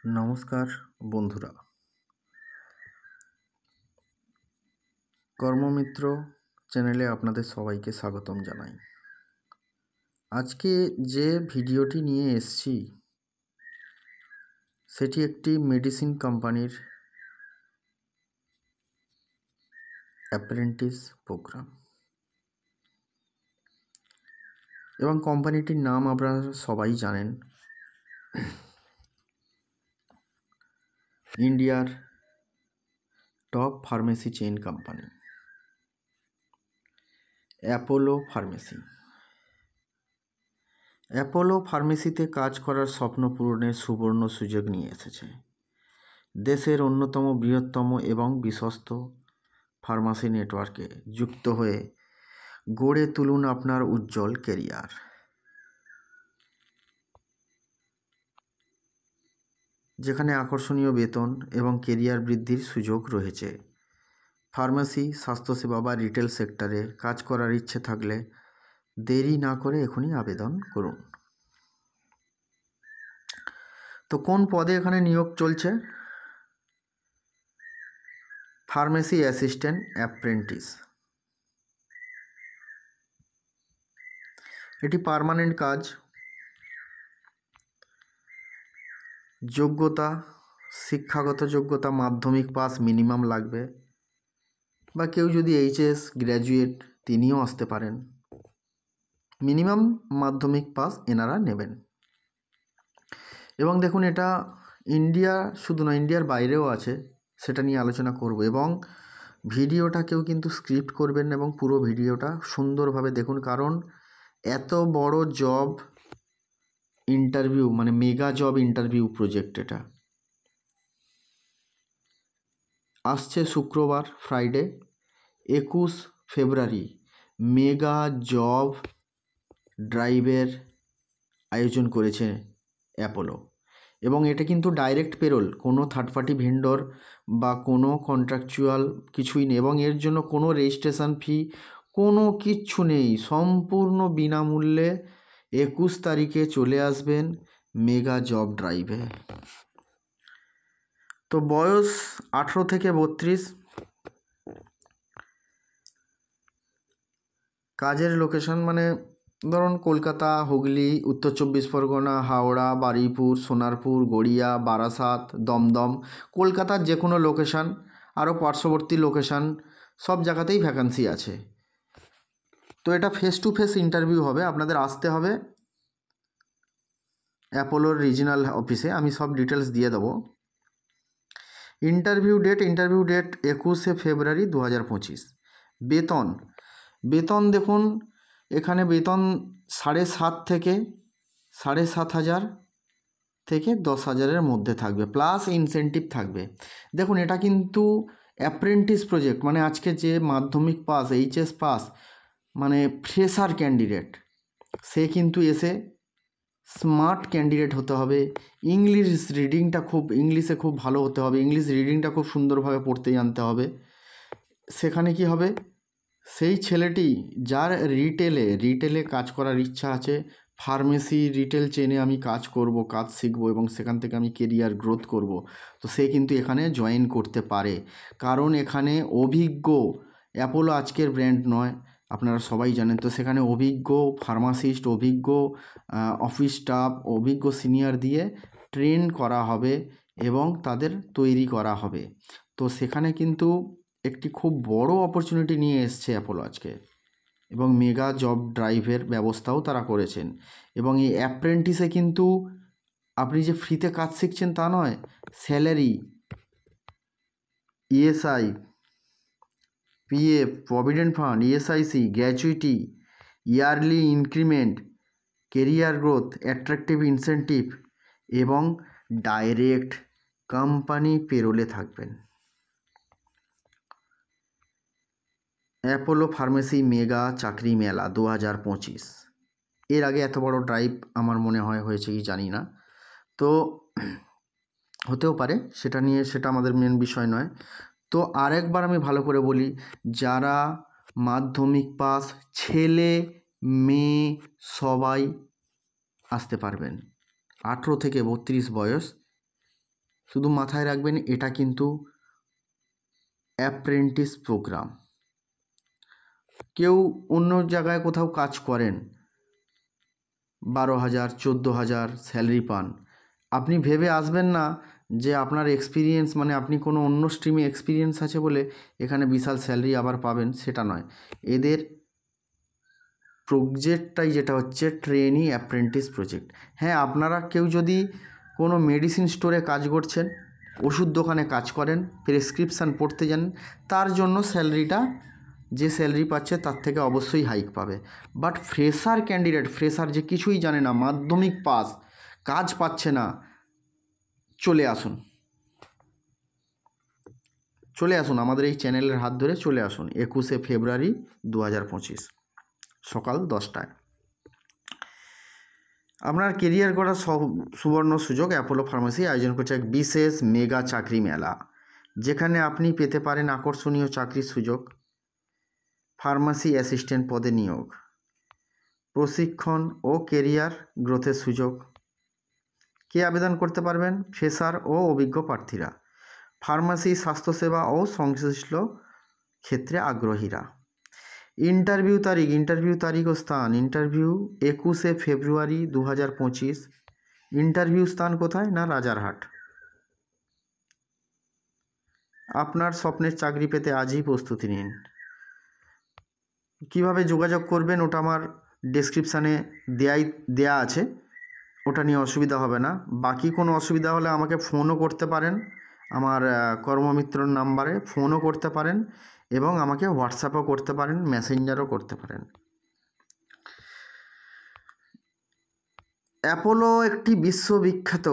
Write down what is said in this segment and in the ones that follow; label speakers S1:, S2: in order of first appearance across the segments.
S1: নমস্কার বন্ধুরা, কর্মমিত্র চ্যানেলে আপনাদের সবাইকে স্বাগতম জানাই। আজকে যে ভিডিওটি নিয়ে এসেছি সেটি একটি মেডিসিন কোম্পানির অ্যাপ্রেন্টিস প্রোগ্রাম এবং কোম্পানিটির নাম আপনারা সবাই জানেন, ইন্ডিয়ার top pharmacy chain company Apollo pharmacy. Apollo ফার্মেসিতে কাজ করার স্বপ্ন পূরণের সুবর্ণ সুযোগ নিয়ে এসেছে। দেশের অন্যতম বৃহত্তম এবং বিশ্বস্ত ফার্মাসি নেটওয়ার্কে যুক্ত হয়ে গড়ে তুলুন আপনার উজ্জ্বল কেরিয়ার। যেখানে আকর্ষণীয় বেতন এবং কেরিয়ার বৃদ্ধির সুযোগ রয়েছে। ফার্মাসি, স্বাস্থ্যসেবা বা রিটেল সেক্টরে কাজ করার ইচ্ছে থাকলে দেরি না করে এখনই আবেদন করুন। তো কোন পদে এখানে নিয়োগ চলছে? Pharmacy assistant apprentice. এটি পার্মানেন্ট কাজ। যোগ্যতা, শিক্ষাগত যোগ্যতা মাধ্যমিক পাস মিনিমাম লাগবে, বা কেউ যদি এইচএস গ্র্যাজুয়েট তিনিও আসতে পারেন। মিনিমাম মাধ্যমিক পাস এনারা নেবেন। এবং দেখুন, এটা ইন্ডিয়া শুধু নয়, ইন্ডিয়ার বাইরেও আছে, সেটা নিয়ে আলোচনা করব। এবং ভিডিওটা কেউ কিন্তু স্ক্রিপ্ট করবেন এবং পুরো ভিডিওটা সুন্দরভাবে দেখুন, কারণ এত বড় জব ইন্টারভিউ, মানে মেগা জব ইন্টারভিউ প্রজেক্ট এটা আসছে শুক্রবার, ফ্রাইডে 21 ফেব্রুয়ারি মেগা জব ড্রাইভের আয়োজন করেছে অ্যাপোলো। এবং এটা কিন্তু ডাইরেক্ট পেরোল, কোনো থার্ড পার্টি ভেন্ডর বা কোনো কন্ট্রাকচুয়াল কিছুই নেই, এবং এর জন্য কোনো রেজিস্ট্রেশন ফি কোনো কিচ্ছু নেই। সম্পূর্ণ বিনামূল্যে 21 তারিখে চলে আসবেন মেগা জব ড্রাইভে। তো বয়স 18 থেকে 32। কাজের লোকেশন মানে ধরুন কলকাতা, হুগলি, উত্তর 24 পরগনা, হাওড়া, বারুইপুর, সোনারপুর, গড়িয়া, বারাসাত, দমদম, কলকাতার যে কোনো লোকেশান, আরও পার্শ্ববর্তী লোকেশান, সব জায়গাতেই ভ্যাকান্সি আছে। তো এটা ফেস টু ফেস ইন্টারভিউ হবে। আপনাদের আসতে হবে অ্যাপোলোর রিজিনাল অফিসে, আমি সব ডিটেলস দিয়ে দেবো। ইন্টারভিউ ডেট 21 ফেব্রুয়ারি 2025। বেতন দেখুন, এখানে বেতন 7.5 থেকে 7,500 থেকে 10,000-এর মধ্যে থাকবে, প্লাস ইনসেন্টিভ থাকবে। দেখুন, এটা কিন্তু অ্যাপ্রেন্টিস প্রজেক্ট, মানে আজকে যে মাধ্যমিক পাস, এইচএস পাস, মানে ফ্রেশার ক্যান্ডিডেট, সে কিন্তু এসে স্মার্ট ক্যান্ডিডেট হতে হবে। ইংলিশে খুব ভালো হতে হবে, ইংলিশ রিডিংটা খুব সুন্দরভাবে পড়তে জানতে হবে। সেখানে কি হবে, সেই ছেলেটি যার রিটেলে কাজ করার ইচ্ছা আছে, ফার্মেসি রিটেল চেনে আমি কাজ করব, কাজ শিখব এবং সেখান থেকে আমি কেরিয়ার গ্রোথ করব, তো সে কিন্তু এখানে জয়েন করতে পারে। কারণ এখানে অভিজ্ঞ, অ্যাপোলো আজকের ব্র্যান্ড নয়, আপনারা সবাই জানেন। তো সেখানে অভিজ্ঞ ফার্মাসিস্ট, অভিজ্ঞ অফিস স্টাফ, অভিজ্ঞ সিনিয়র দিয়ে ট্রেন করা হবে এবং তাদের তৈরি করা হবে। তো সেখানে কিন্তু একটি খুব বড় অপরচুনিটি নিয়ে এসছে অ্যাপোলো আজকে, এবং মেগা জব ড্রাইভের ব্যবস্থাও তারা করেছেন। এবং এই অ্যাপ্রেন্টিসে কিন্তু আপনি যে ফ্রিতে কাজ শিখছেন তা নয়, salary, ESI, PF, provident fund, ESIC, gratuity, yearly increment, career growth, attractive incentive এবং ডাইরেক্ট কোম্পানি পেরোলে থাকবেন। অ্যাপোলো ফার্মেসি মেগা চাকরি মেলা 2025। এর আগে এত বড় ড্রাইভ আমার মনে হয় হয়েছে কি জানি না, তো হতেও পারে, সেটা আমাদের মেন বিষয় নয়। তো আরেকবার আমি ভালো করে বলি, যারা মাধ্যমিক পাস, ছেলে মেয়ে সবাই আসতে পারবেন। 18 থেকে 32 বয়স, শুধু মাথায় রাখবেন এটা কিন্তু অ্যাপ্রেন্টিস প্রোগ্রাম। কেউ অন্য জায়গায় কোথাও কাজ করেন, 12,000 14,000 স্যালারি পান, আপনি ভেবে আসবেন না যে আপনার এক্সপিরিয়েন্স মানে আপনি কোনো অন্য স্ট্রিমে এক্সপিরিয়েন্স আছে বলে এখানে বিশাল স্যালারি আবার পাবেন, সেটা নয়। এদের প্রজেক্টটাই যেটা হচ্ছে ট্রেনি অ্যাপ্রেন্টিস প্রজেক্ট। হ্যাঁ, আপনারা কেউ যদি কোনো মেডিসিন স্টোরে কাজ করছেন, ওষুধ দোকানে কাজ করেন, প্রেসক্রিপশান পড়তে জানেন, তার জন্য স্যালারিটা যে স্যালারি পাচ্ছে তার থেকে অবশ্যই হাইক পাবে। বাট ফ্রেশার ক্যান্ডিডেট, ফ্রেশার যে কিছুই জানে না, মাধ্যমিক পাস, কাজ পাচ্ছে না, চলে আসুন আমাদের এই চ্যানেলের হাত ধরে চলে আসুন 21শে ফেব্রুয়ারি 2025 সকাল 10টায়। আপনার কেরিয়ার গড়ার সুবর্ণ সুযোগ অ্যাপোলো ফার্মেসি আয়োজন করছে এক বিশেষ মেগা চাকরি মেলা, যেখানে আপনি পেতে পারেন আকর্ষণীয় চাকরির সুযোগ, ফার্মাসি অ্যাসিস্ট্যান্ট পদে নিয়োগ, প্রশিক্ষণ ও কেরিয়ার গ্রোথের সুযোগ। কে আবেদন করতে পারবেন? ফ্রেশার ও অভিজ্ঞ প্রার্থীরা, ফার্মাসি, স্বাস্থ্যসেবা ও সংশ্লিষ্ট ক্ষেত্রে আগ্রহীরা। ইন্টারভিউ তারিখ ও স্থান, ইন্টারভিউ 21শে ফেব্রুয়ারি 2025। ইন্টারভিউ স্থান কোথায়? না, রাজারহাট। আপনার স্বপ্নের চাকরি পেতে আজই প্রস্তুতি নিন। কিভাবে যোগাযোগ করবেন ওটা আমার ডেসক্রিপশানে দেয়া আছে, ওটা নিয়ে অসুবিধা হবে না। বাকি কোনো অসুবিধা হলে আমাকে ফোনও করতে পারেন, আমার কর্মমিত্রর নাম্বারে ফোনও করতে পারেন এবং আমাকে হোয়াটসঅ্যাপও করতে পারেন, মেসেঞ্জারও করতে পারেন। অ্যাপোলো একটি বিশ্ববিখ্যাত,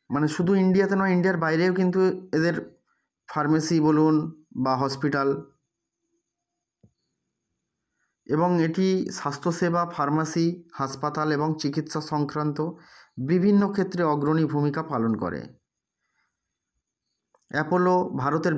S1: মানে শুধু ইন্ডিয়াতে নয়, ইন্ডিয়ার বাইরেও কিন্তু এদের ফার্মেসি বলুন বা হসপিটাল, এবং এটি স্বাস্থ্যসেবা, ফার্মাসি, হাসপাতাল এবং চিকিৎসা সংক্রান্ত বিভিন্ন ক্ষেত্রে অগ্রণী ভূমিকা পালন করে। অ্যাপোলো ভারতের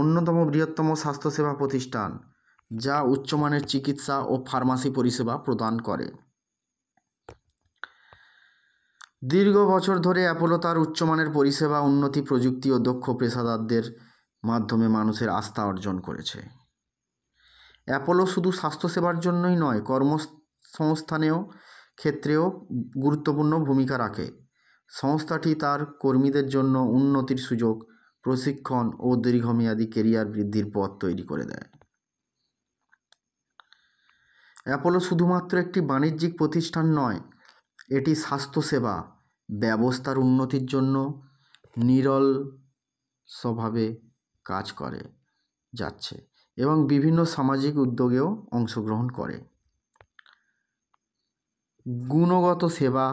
S1: অন্যতম বৃহত্তম স্বাস্থ্যসেবা প্রতিষ্ঠান, যা উচ্চমানের চিকিৎসা ও ফার্মাসি পরিষেবা প্রদান করে। দীর্ঘ বছর ধরে অ্যাপোলো তার উচ্চমানের পরিষেবা, উন্নতি, প্রযুক্তি ও দক্ষ পেশাদারদের মাধ্যমে মানুষের আস্থা অর্জন করেছে। অ্যাপোলো শুধু স্বাস্থ্যসেবার জন্যই নয়, কর্মসংস্থানেও ক্ষেত্রেও গুরুত্বপূর্ণ ভূমিকা রাখে। সংস্থাটি তার কর্মীদের জন্য উন্নতির সুযোগ, প্রশিক্ষণ ও দীর্ঘমেয়াদী কেরিয়ার বৃদ্ধির পথ তৈরি করে দেয়। অ্যাপোলো শুধুমাত্র একটি বাণিজ্যিক প্রতিষ্ঠান নয়, এটি স্বাস্থ্যসেবা ব্যবস্থার উন্নতির জন্য নিরলসভাবে কাজ করে যাচ্ছে এবং বিভিন্ন সামাজিক উদ্যোগেও অংশগ্রহণ করে। গুণগত সেবা,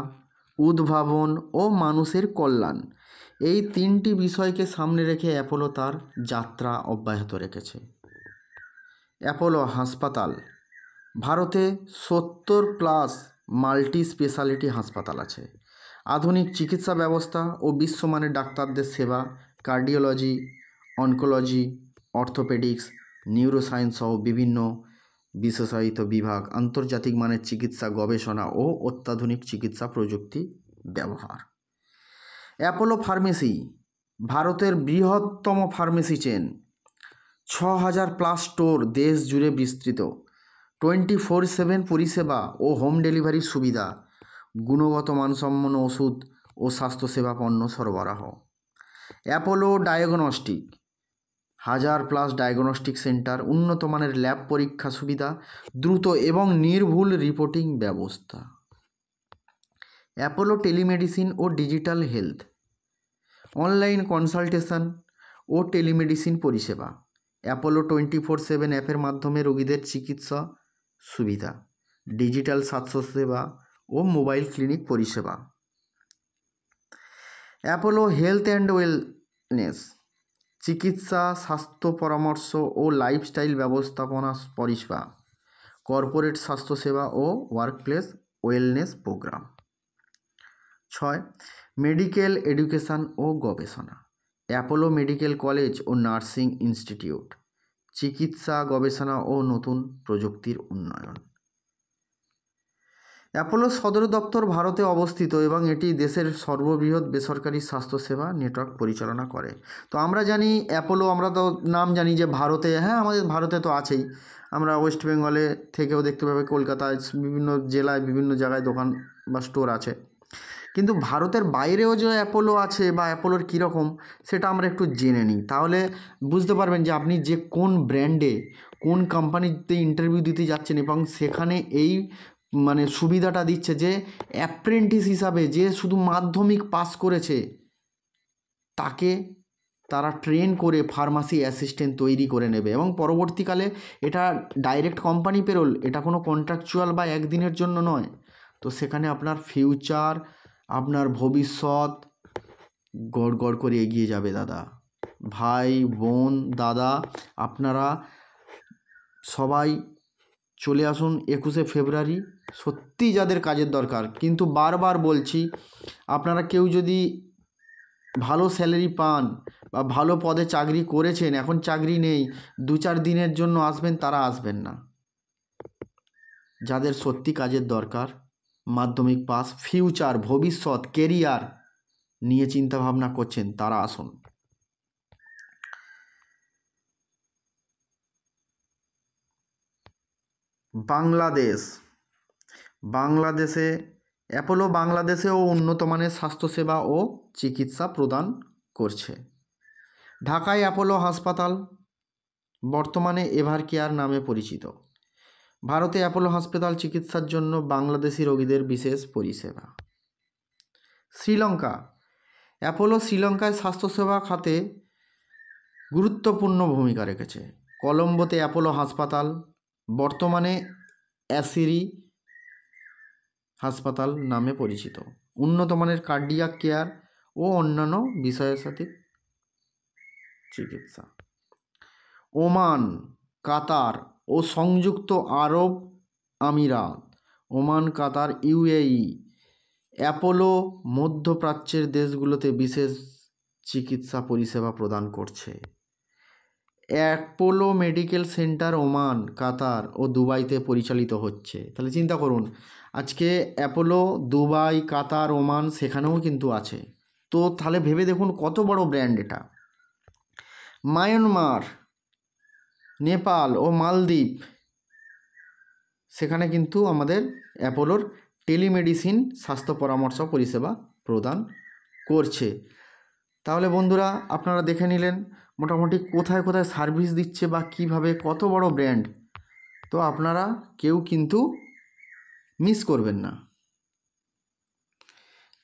S1: উদ্ভাবন ও মানুষের কল্যাণ, এই তিনটি বিষয়কে সামনে রেখে অ্যাপোলো তার যাত্রা অব্যাহত রেখেছে। অ্যাপোলো হাসপাতাল, ভারতে 70+ মাল্টি স্পেশালিটি হাসপাতাল আছে। আধুনিক চিকিৎসা ব্যবস্থা ও বিশ্বমানের ডাক্তারদের সেবা, কার্ডিওলজি, অনকোলজি, অর্থোপেডিক্স, নিউরোসায়েন্স সহ বিভিন্ন বিশেষায়িত বিভাগ, আন্তর্জাতিক মানের চিকিৎসা গবেষণা ও অত্যাধুনিক চিকিৎসা প্রযুক্তি ব্যবহার। অ্যাপোলো ফার্মেসি ভারতের বৃহত্তম ফার্মেসি চেন, 6,000+ স্টোর দেশ জুড়ে বিস্তৃত, 24/7 পরিষেবা ও হোম ডেলিভারির সুবিধা, গুণগত মানসম্পন্ন ওষুধ ও স্বাস্থ্যসেবা পণ্য সরবরাহ। অ্যাপোলো ডায়াগনস্টিক, 1000+ ডায়াগনস্টিক সেন্টার, উন্নত মানের ল্যাব পরীক্ষা সুবিধা, দ্রুত এবং নির্ভুল রিপোর্টিং ব্যবস্থা। অ্যাপোলো টেলিমেডিসিন ও ডিজিটাল হেলথ, অনলাইন কনসালটেশন ও টেলিমেডিসিন পরিষেবা। অ্যাপোলো 24/7 অ্যাপের মাধ্যমে রোগীদের চিকিৎসা সুবিধা, ডিজিটাল স্বাস্থ্যসেবা ও মোবাইল ক্লিনিক পরিষেবা। অ্যাপোলো হেলথ অ্যান্ড ওয়েলনেস, চিকিৎসা, স্বাস্থ্য পরামর্শ ও লাইফস্টাইল ব্যবস্থাপনা পরিষেবা, কর্পোরেট স্বাস্থ্যসেবা ও workplace wellness programme. 6. Medical education ও গবেষণা, অ্যাপোলো মেডিকেল কলেজ ও নার্সিং ইনস্টিটিউট, চিকিৎসা গবেষণা ও নতুন প্রযুক্তির উন্নয়ন। অ্যাপোলো সদর দপ্তর ভারতে অবস্থিত এবং এটি দেশের সর্ববৃহৎ বেসরকারি স্বাস্থ্যসেবা নেটওয়ার্ক পরিচালনা করে। তো আমরা জানি অ্যাপোলো, আমরা তো নাম জানি যে ভারতে, হ্যাঁ আমাদের ভারতে তো আছেই, আমরা ওয়েস্ট বেঙ্গলে থেকেও দেখতে পাবে, কলকাতায় বিভিন্ন জেলায় বিভিন্ন জায়গায় দোকান বা স্টোর আছে। কিন্তু ভারতের বাইরেও যে অ্যাপোলো আছে বা অ্যাপোলোর কীরকম সেটা আমরা একটু জেনে নিই, তাহলে বুঝতে পারবেন যে আপনি যে কোন ব্র্যান্ডে কোন কোম্পানিতে ইন্টারভিউ দিতে যাচ্ছেন এবং সেখানে এই মানে সুবিধাটা দিচ্ছে যে অ্যাপ্রেন্টিস হিসাবে যে শুধু মাধ্যমিক পাস করেছে তাকে তারা ট্রেন করে ফার্মাসি অ্যাসিস্ট্যান্ট তৈরি করে নেবে এবং পরবর্তীকালে এটা ডাইরেক্ট কোম্পানি পেরোল, এটা কোনো কন্ট্রাকচুয়াল বা একদিনের জন্য নয়। তো সেখানে আপনার ফিউচার, আপনার ভবিষ্যৎ গড় গড় করে এগিয়ে যাবে দাদা, ভাই বোন, দাদা, আপনারা সবাই চলে আসুন 21শে ফেব্রুয়ারি। সত্যি যাদের কাজের দরকার, কিন্তু বারবার বলছি, আপনারা কেউ যদি ভালো স্যালারি পান বা ভালো পদে চাকরি করেছেন, এখন চাকরি নেই, 2-4 দিনের জন্য আসবেন, তারা আসবেন না। যাদের সত্যি কাজের দরকার, মাধ্যমিক পাস, ফিউচার, ভবিষ্যৎ, কেরিয়ার নিয়ে চিন্তাভাবনা করছেন, তারা আসুন। বাংলাদেশে অ্যাপোলো বাংলাদেশেও উন্নত মানের স্বাস্থ্যসেবা ও চিকিৎসা প্রদান করছে। ঢাকায় অ্যাপোলো হাসপাতাল বর্তমানে এভার কেয়ার নামে পরিচিত। ভারতে অ্যাপোলো হাসপাতাল চিকিৎসার জন্য বাংলাদেশি রোগীদের বিশেষ পরিষেবা। শ্রীলঙ্কা, অ্যাপোলো শ্রীলঙ্কায় স্বাস্থ্যসেবা খাতে গুরুত্বপূর্ণ ভূমিকা রেখেছে। কলম্বোতে অ্যাপোলো হাসপাতাল বর্তমানে অ্যাসিরি হাসপাতাল নামে পরিচিত। উন্নত মানের কার্ডিয়াক কেয়ার ও অন্যান্য বিষয়ের সাথে চিকিৎসা। ওমান, কাতার ও সংযুক্ত আরব আমিরাত, ওমান, কাতার, ইউএই, অ্যাপোলো মধ্যপ্রাচ্যের দেশগুলোতে বিশেষ চিকিৎসা পরিষেবা প্রদান করছে। অ্যাপোলো মেডিকেল সেন্টার ওমান, কাতার ও দুবাইতে পরিচালিত হচ্ছে। তাহলে চিন্তা করুন, আজকে অ্যাপোলো দুবাই, কাতার, ওমান সেখানেও কিন্তু আছে। তো তাহলে ভেবে দেখুন কত বড় ব্র্যান্ড এটা। মায়ানমার, নেপাল ও মালদ্বীপ, সেখানে কিন্তু আমাদের অ্যাপোলোর টেলিমেডিসিন স্বাস্থ্য পরামর্শ পরিষেবা প্রদান করছে। তাহলে বন্ধুরা আপনারা দেখে নিলেন মোটামুটি কোথায় কোথায় সার্ভিস দিচ্ছে বা কিভাবে, কত বড় ব্র্যান্ড। তো আপনারা কেউ কিন্তু মিস করবেন না।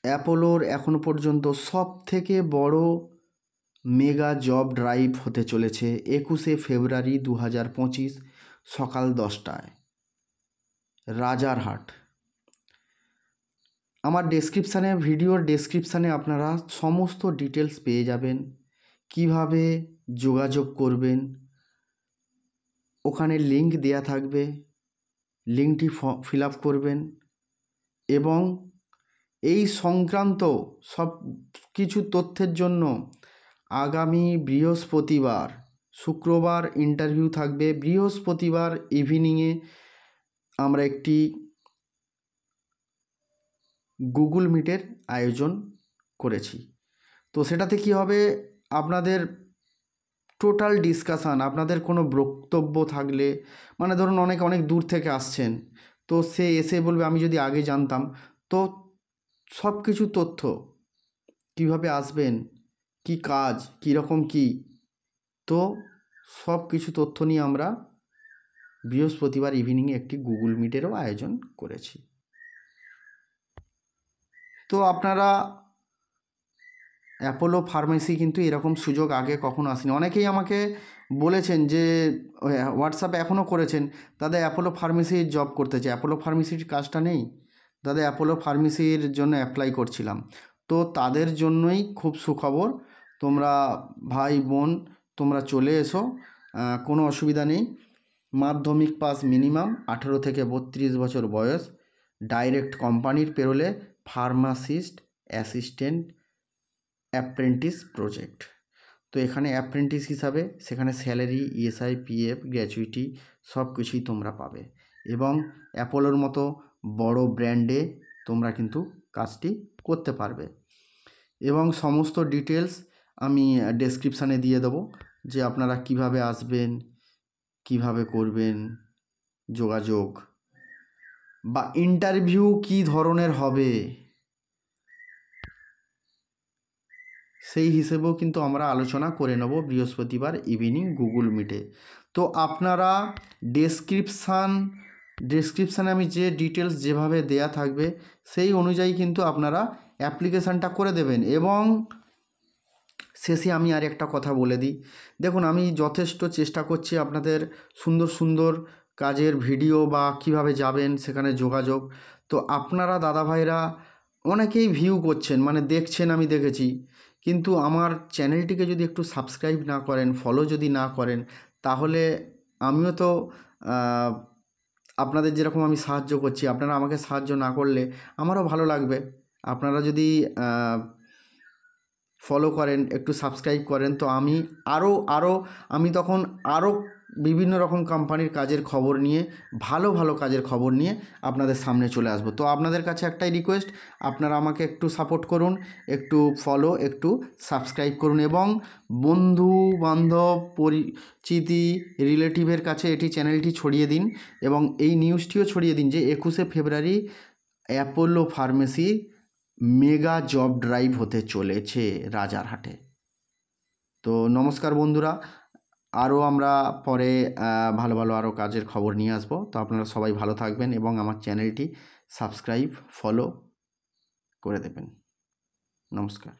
S1: অ্যাপোলোর এখনো পর্যন্ত সবথেকে বড় মেগা জব ড্রাইভ হতে চলেছে 21শে ফেব্রুয়ারি 2025 সকাল 10টায় রাজারহাট। আমার ডেসক্রিপশানে, ভিডিওর ডেসক্রিপশানে আপনারা সমস্ত ডিটেলস পেয়ে যাবেন, কিভাবে যোগাযোগ করবেন ওখানে লিঙ্ক দেয়া থাকবে, লিঙ্কটি ফিল আপ করবেন এবং এই সংক্রান্ত সব কিছু তথ্যের জন্য আগামী বৃহস্পতিবার, শুক্রবার ইন্টারভিউ থাকবে, বৃহস্পতিবার ইভিনিংয়ে আমরা একটি গুগল মিটের আয়োজন করেছি। তো সেটাতে কি হবে, আপনাদের টোটাল ডিসকাশান, আপনাদের কোনো বক্তব্য থাকলে, মানে ধরুন অনেক দূর থেকে আসছেন, তো সে এসে বলবে আমি যদি আগে জানতাম, তো সব কিছু তথ্য, কিভাবে আসবেন, কি কাজ, কীরকম কী, তো সব কিছু তথ্য নিয়ে আমরা বৃহস্পতিবার ইভিনিংয়ে একটি গুগল মিটেরও আয়োজন করেছি। তো আপনারা অ্যাপোলো ফার্মেসি কিন্তু এরকম সুযোগ আগে কখনো আসেনি। অনেকেই আমাকে বলেছেন যে হোয়াটসঅ্যাপে এখনও করেছেন, দাদা অ্যাপোলো ফার্মেসির জব করতে চাই, অ্যাপোলো ফার্মেসির কাজটা নেই দাদা, অ্যাপোলো ফার্মেসির জন্য অ্যাপ্লাই করছিলাম। তো তাদের জন্যই খুব সুখবর, তোমরা ভাই বোন তোমরা চলে এসো, কোনো অসুবিধা নেই। মাধ্যমিক পাস মিনিমাম, 18 থেকে 32 বছর বয়স, ডাইরেক্ট কোম্পানির পেরোলে ফার্মাসিস্ট অ্যাসিস্ট্যান্ট অ্যাপ্রেন্টিস প্রজেক্ট। তো এখানে অ্যাপ্রেন্টিস হিসাবে সেখানে স্যালারি, ইএসআই, পিএফ, গ্র্যাচুইটি সব কিছুই তোমরা পাবে এবং অ্যাপোলোর মতো বড় ব্র্যান্ডে তোমরা কিন্তু কাজটি করতে পারবে। এবং সমস্ত ডিটেলস আমি ডেসক্রিপশানে দিয়ে দেবো, যে আপনারা কিভাবে আসবেন, কিভাবে করবেন যোগাযোগ, বা ইন্টারভিউ কী ধরনের হবে সেই হিসেবেও কিন্তু আমরা আলোচনা করে নেব বৃহস্পতিবার ইভিনিং গুগল মিটে। তো আপনারা ডেসক্রিপশানে আমি যে ডিটেলস যেভাবে দেয়া থাকবে সেই অনুযায়ী কিন্তু আপনারা অ্যাপ্লিকেশানটা করে দেবেন। এবং শেষে আমি আর একটা কথা বলে দিই, দেখুন আমি যথেষ্ট চেষ্টা করছি আপনাদের সুন্দর সুন্দর কাজের ভিডিও বা কিভাবে যাবেন সেখানে যোগাযোগ। তো আপনারা দাদাভাইরা অনেকেই ভিউ করছেন, মানে দেখছেন, আমি দেখেছি, কিন্তু আমার চ্যানেলটিকে যদি একটু সাবস্ক্রাইব না করেন, ফলো যদি না করেন, তাহলে আমিও তো আপনাদের যেরকম আমি সাহায্য করছি, আপনারা আমাকে সাহায্য না করলে আমারও ভালো লাগবে। আপনারা যদি ফলো করেন, একটু সাবস্ক্রাইব করেন, তো আমি আমি তখন আরও বিভিন্ন রকম কোম্পানির কাজের খবর নিয়ে, ভালো ভালো কাজের খবর নিয়ে আপনাদের সামনে চলে আসবো। তো আপনাদের কাছে একটাই রিকোয়েস্ট, আপনারা আমাকে একটু সাপোর্ট করুন, একটু ফলো, একটু সাবস্ক্রাইব করুন, এবং বন্ধু বান্ধব পরিচিতি রিলেটিভের কাছে চ্যানেলটি ছড়িয়ে দিন, এবং এই নিউজটিও ছড়িয়ে দিন যে 21শে ফেব্রুয়ারি Apollo pharmacy mega job drive হতে চলেছে রাজারহাটে। তো নমস্কার বন্ধুরা, আরও আমরা পরে ভালো ভালো আরও কাজের খবর নিয়ে আসবো। তো আপনারা সবাই ভালো থাকবেন এবং আমার চ্যানেলটি সাবস্ক্রাইব, ফলো করে দেবেন। নমস্কার।